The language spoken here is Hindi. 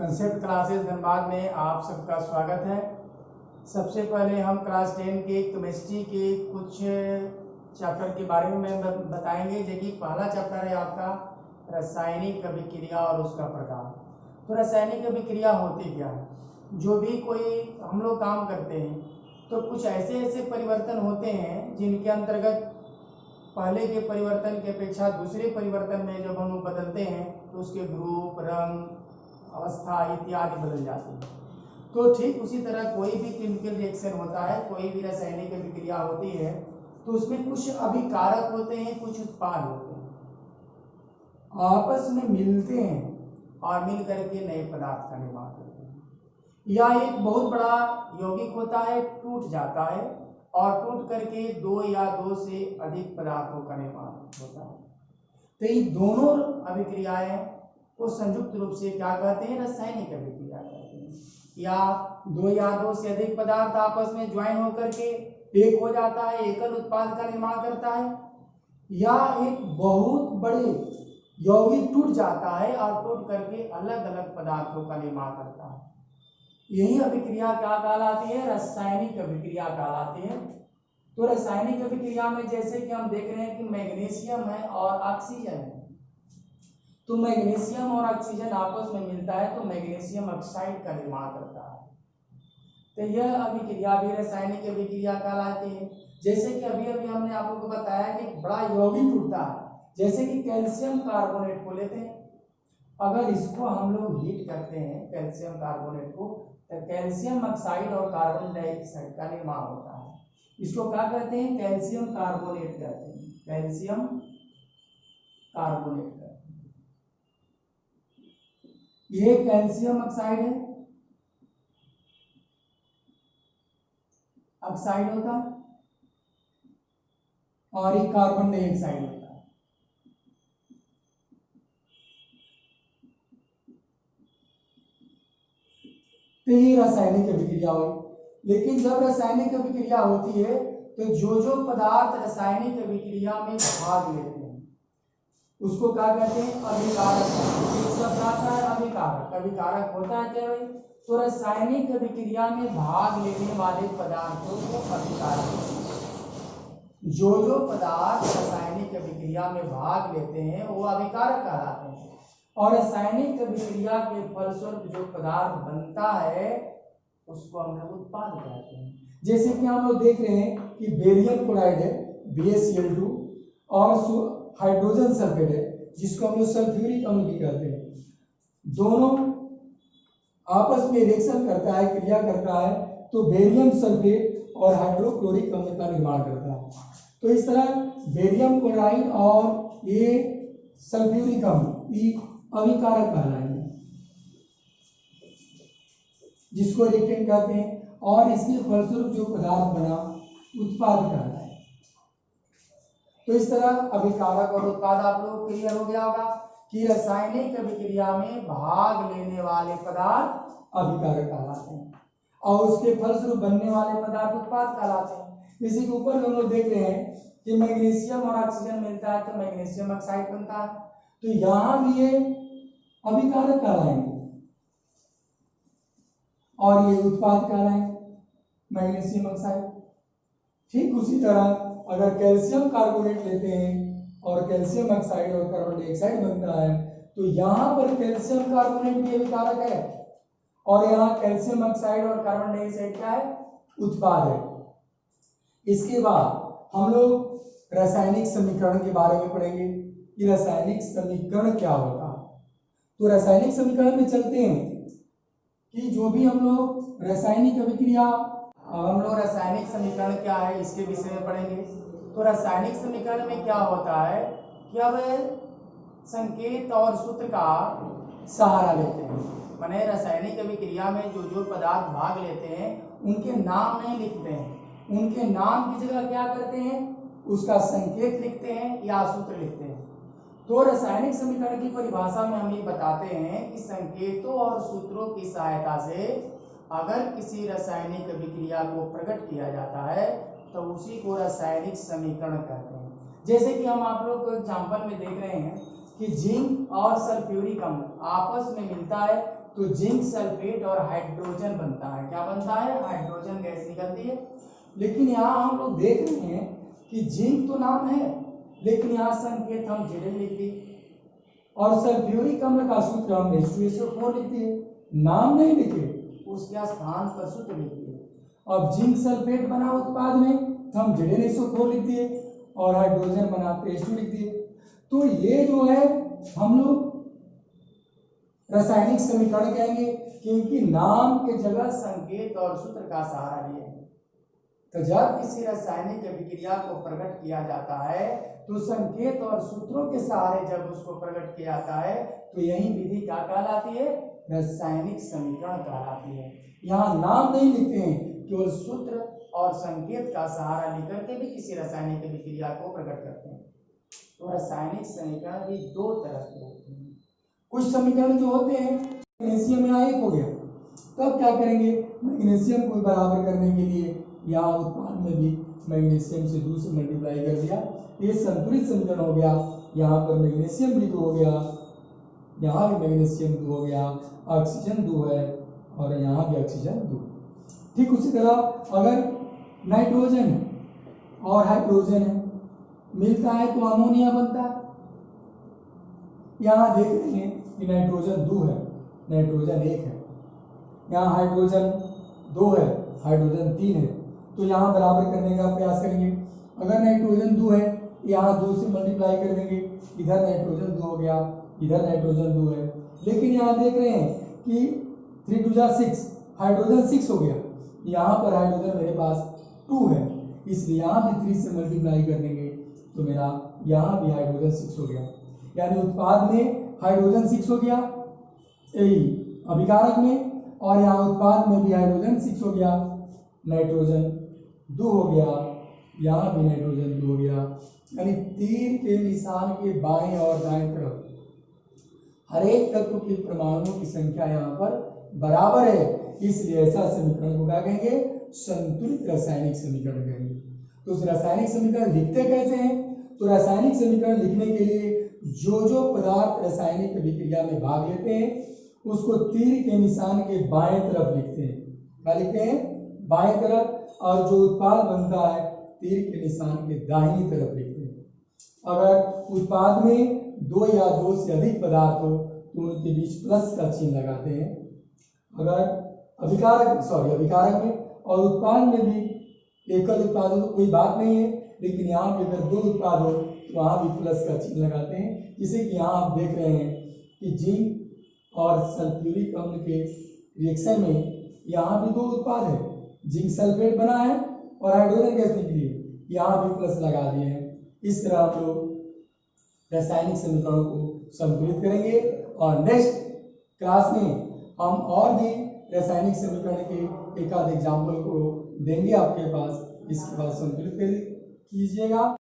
कंसेप्ट क्लासेस धनबाद में आप सबका स्वागत है। सबसे पहले हम क्लास 10 के केमिस्ट्री के कुछ चैप्टर के बारे में बताएंगे। देखिए, पहला चैप्टर है आपका रासायनिक अभिक्रिया और उसका प्रकार। तो रासायनिक अभिक्रिया होती क्या है? जो भी कोई हम लोग काम करते हैं तो कुछ ऐसे परिवर्तन होते हैं जिनके अंतर्गत पहले के परिवर्तन की अपेक्षा दूसरे परिवर्तन में जब हम लोग बदलते हैं तो उसके ग्रुप, रंग, अवस्था इत्यादि बदल जाती है। तो ठीक उसी तरह कोई भी केमिकल रिएक्शन होता है, कोई भी रासायनिक अभिक्रिया होती है तो उसमें कुछ अभिकारक होते हैं, कुछ उत्पाद होते हैं, आपस में मिलते हैं और मिल करके नए पदार्थ का निर्माण करते हैं। या एक बहुत बड़ा यौगिक होता है, टूट जाता है और टूट करके दो या दो से अधिक पदार्थों का निर्माण होता है। तो ये दोनों अभिक्रियाएं को संयुक्त रूप से क्या कहते हैं? रासायनिक अभिक्रिया कहते हैं। या दो से अधिक पदार्थ आपस में ज्वाइन होकर के एक हो जाता है, एकल उत्पाद का निर्माण करता है। या एक बहुत बड़े यौगिक टूट जाता है और टूट करके अलग अलग पदार्थों का निर्माण करता है। यही अभिक्रिया क्या कहलाती है? रासायनिक अभिक्रिया कहलाती है। तो रासायनिक अभिक्रिया में जैसे कि हम देख रहे हैं कि मैग्नीशियम है और ऑक्सीजन है, तो मैग्नीशियम और ऑक्सीजन आपस में मिलता है तो मैग्नीशियम ऑक्साइड का निर्माण करता है। तो यह अभिक्रिया भी रासायनिक अभिक्रिया कहलाती है। जैसे कि अभी अभी हमने आप लोगों को बताया कि बड़ा यौगिक टूटता है, जैसे कि कैल्शियम कार्बोनेट को लेते हैं, अगर इसको हम लोग हीट करते हैं कैल्शियम कार्बोनेट को, तो कैल्शियम ऑक्साइड और कार्बन डाइऑक्साइड का निर्माण होता है। इसको क्या कहते हैं? कैल्शियम कार्बोनेट कहते हैं। कैल्शियम कार्बोनेट कहते हैं। ये कैल्शियम ऑक्साइड है, ऑक्साइड होता है, और ये कार्बन डाइऑक्साइड होता है। तो ये रासायनिक अभिक्रिया हुई। लेकिन जब रासायनिक अभिक्रिया होती है तो जो पदार्थ रासायनिक अभिक्रिया में भाग लेते हैं उसको क्या कहते हैं? अभिकारक। अभिकारक होता है क्या भाई? तो रासायनिक अभिक्रिया में भाग लेने वाले पदार्थों को अभिकारक। जो पदार्थ रासायनिक अभिक्रिया में भाग लेते हैं वो अभिकारक कहलाते हैं। और रासायनिक अभिक्रिया के फलस्वरूप जो पदार्थ बनता है उसको हम लोग उत्पाद कहते हैं। जैसे कि हम लोग देख रहे हैं कि बेरियम क्लोराइड है BaCl2 और हाइड्रोजन सल्फेट है जिसको हम लोग सल्फ्यूरिक अम्ल भी कहते हैं। दोनों आपस में रिएक्शन करता है, क्रिया करता है, तो बेरियम सल्फेट और हाइड्रोक्लोरिक अम्ल का निर्माण करता है। तो इस तरह बेरियम क्लोराइड और ये सल्फ्यूरिक अम्ल ये अभिकारक कहलाएंगे, जिसको रिएक्टेंट कहते हैं, और इसके फलस्वरूप जो पदार्थ बना उत्पाद कहलाए। तो इस तरह अभिकारक और उत्पाद आप लोग क्लियर हो गया होगा कि रासायनिक अभिक्रिया में भाग लेने वाले पदार्थ अभिकारक कहलाते हैं और उसके फलस्वरूप बनने वाले पदार्थ उत्पाद कहलाते हैं। इसी के ऊपर हम लोग देख रहे हैं कि मैग्नीशियम और ऑक्सीजन मिलता है तो मैग्नीशियम ऑक्साइड बनता है, तो यहां भी ये अभिकारक कहलाएंगे और ये उत्पाद कहलाएंगे मैग्नीशियम ऑक्साइड। ठीक उसी तरह अगर कैल्शियम कार्बोनेट लेते हैं और कैल्शियम ऑक्साइड और कार्बन डाइऑक्साइड बनता है तो यहाँ पर कैल्शियम कार्बोनेट भी अभिकारक है और यहाँ कैल्शियम ऑक्साइड और कार्बन डाइऑक्साइड क्या है? उत्पाद है। इसके बाद हम लोग रासायनिक समीकरण के बारे में पढ़ेंगे कि रासायनिक समीकरण क्या होता है। तो रासायनिक समीकरण में चलते हैं कि जो भी हम लोग रासायनिक अभिक्रिया, हम लोग रासायनिक समीकरण क्या है इसके विषय में पढ़ेंगे। तो रासायनिक समीकरण में क्या होता है कि अब संकेत और सूत्र का सहारा लेते हैं, माने रासायनिक अभिक्रिया में जो पदार्थ भाग लेते हैं उनके नाम नहीं लिखते हैं, उनके नाम की जगह क्या करते हैं? उसका संकेत लिखते हैं या सूत्र लिखते हैं। तो रासायनिक समीकरण की परिभाषा में हम ये बताते हैं कि संकेतों और सूत्रों की सहायता से अगर किसी रासायनिक अभिक्रिया को प्रकट किया जाता है तो उसी को रासायनिक समीकरण कहते हैं। जैसे कि हम आप लोग को एग्जाम्पल में देख रहे हैं कि जिंक और सल्फ्यूरिक अम्ल आपस में मिलता है तो जिंक सल्फेट और हाइड्रोजन बनता है। क्या बनता है? हाइड्रोजन गैस निकलती है। लेकिन यहाँ हम लोग देख रहे हैं कि जिंक तो नाम है, लेकिन यहाँ संकेत हम Zn लिख दिए और सल्फ्यूरिक अम्ल का सूत्र हम H2SO4 लिख दिए, नाम नहीं लिखे, उसके स्थान पर सूत्र लिख दिए। अब जिंक सल्फेट बना उत्पाद में तो हम ZnSO4 लिख दिए और हाइड्रोजन बना तो H2 लिख दिए। तो ये जो है हम लोग रासायनिक समीकरण कहेंगे, क्योंकि नाम के जगह संकेत और सूत्र का सहारा लिए। तो जब किसी रासायनिक अभिक्रिया को प्रकट किया जाता है तो संकेत और सूत्रों के सहारे जब उसको प्रकट किया जाता है तो यही विधि क्या कहलाती है? रासायनिक समीकरण कहलाती है। यहाँ नाम नहीं लिखते हैं, केवल सूत्र और संकेत का सहारा लेकर के भी किसी रासायनिक अभिक्रिया को प्रकट करते हैं। तो रासायनिक समीकरण भी दो तरह के होते हैं। कुछ समीकरण जो होते हैं, मैग्नीशियम यहाँ एक हो गया, तब क्या करेंगे? मैग्नीशियम को बराबर करने के लिए यहाँ उत्पाद में भी मैग्नीशियम से 2 से मल्टीप्लाई कर दिया, ये संतुलित समीकरण हो गया। यहाँ पर मैग्नीशियम भी 2 हो गया, यहाँ भी मैग्नीशियम 2 हो गया, ऑक्सीजन 2 है और यहाँ भी ऑक्सीजन 2। ठीक उसी तरह अगर नाइट्रोजन और हाइड्रोजन है मिलता है तो अमोनिया बनता है। यहाँ देख रहे हैं कि नाइट्रोजन 2 है, नाइट्रोजन 1 है, यहाँ हाइड्रोजन 2 है, हाइड्रोजन 3 है, तो यहाँ बराबर करने का प्रयास करेंगे। अगर नाइट्रोजन 2 है, यहाँ 2 से मल्टीप्लाई कर देंगे, इधर नाइट्रोजन 2 हो गया, इधर नाइट्रोजन 2 है। लेकिन यहाँ देख रहे हैं कि 3 2 6, हाइड्रोजन 6 हो गया, यहाँ पर हाइड्रोजन मेरे पास 2 है, इसलिए यहाँ भी 3 से मल्टीप्लाई कर देंगे तो मेरा यहाँ भी हाइड्रोजन 6 हो गया। यानी उत्पाद में हाइड्रोजन 6 हो गया अभिकारक में, और यहाँ उत्पाद में भी हाइड्रोजन 6 हो गया, नाइट्रोजन 2 हो गया, यहाँ भी नाइट्रोजन 2 हो गया। यानी तीर के निशान के बाएं और दाएं तरफ हर एक तत्व के परमाणुओं की संख्या यहाँ पर बराबर है, इसलिए ऐसा समीकरण को क्या कहेंगे? संतुलित रासायनिक समीकरण कहेंगे। तो उस रासायनिक समीकरण लिखते कैसे हैं? तो रासायनिक समीकरण लिखने के लिए जो पदार्थ रासायनिक अभिक्रिया में भाग लेते हैं उसको तीर के निशान के बाएं तरफ लिखते हैं। क्या लिखते हैं? बाएं तरफ। और जो उत्पाद बनता है तीर के निशान के दाहिनी तरफ लिखते हैं। अगर उत्पाद में 2 या 2 से अधिक पदार्थ हो तो उनके बीच प्लस का चिन्ह लगाते हैं। अगर अभिकारक में और उत्पाद में भी एकल उत्पाद हो तो कोई बात नहीं है, लेकिन यहाँ पे अगर 2 उत्पाद हो तो वहाँ भी प्लस का चिन्ह लगाते हैं। जिसे कि यहाँ आप देख रहे हैं कि जिंक और सल्फ्यूरिक अम्ल के रिएक्शन में यहाँ भी 2 उत्पाद है, जिंक सल्फेट बना है और हाइड्रोजन गैस निकली है, यहाँ भी प्लस लगा दिए हैं। इस तरह आप लोग रासायनिक समीकरणों को संतुलित करेंगे और नेक्स्ट क्लास में हम और भी रासायनिक समीकरण के एक आध एग्जाम्पल को देंगे आपके पास, इसके बाद संतुलित कीजिएगा।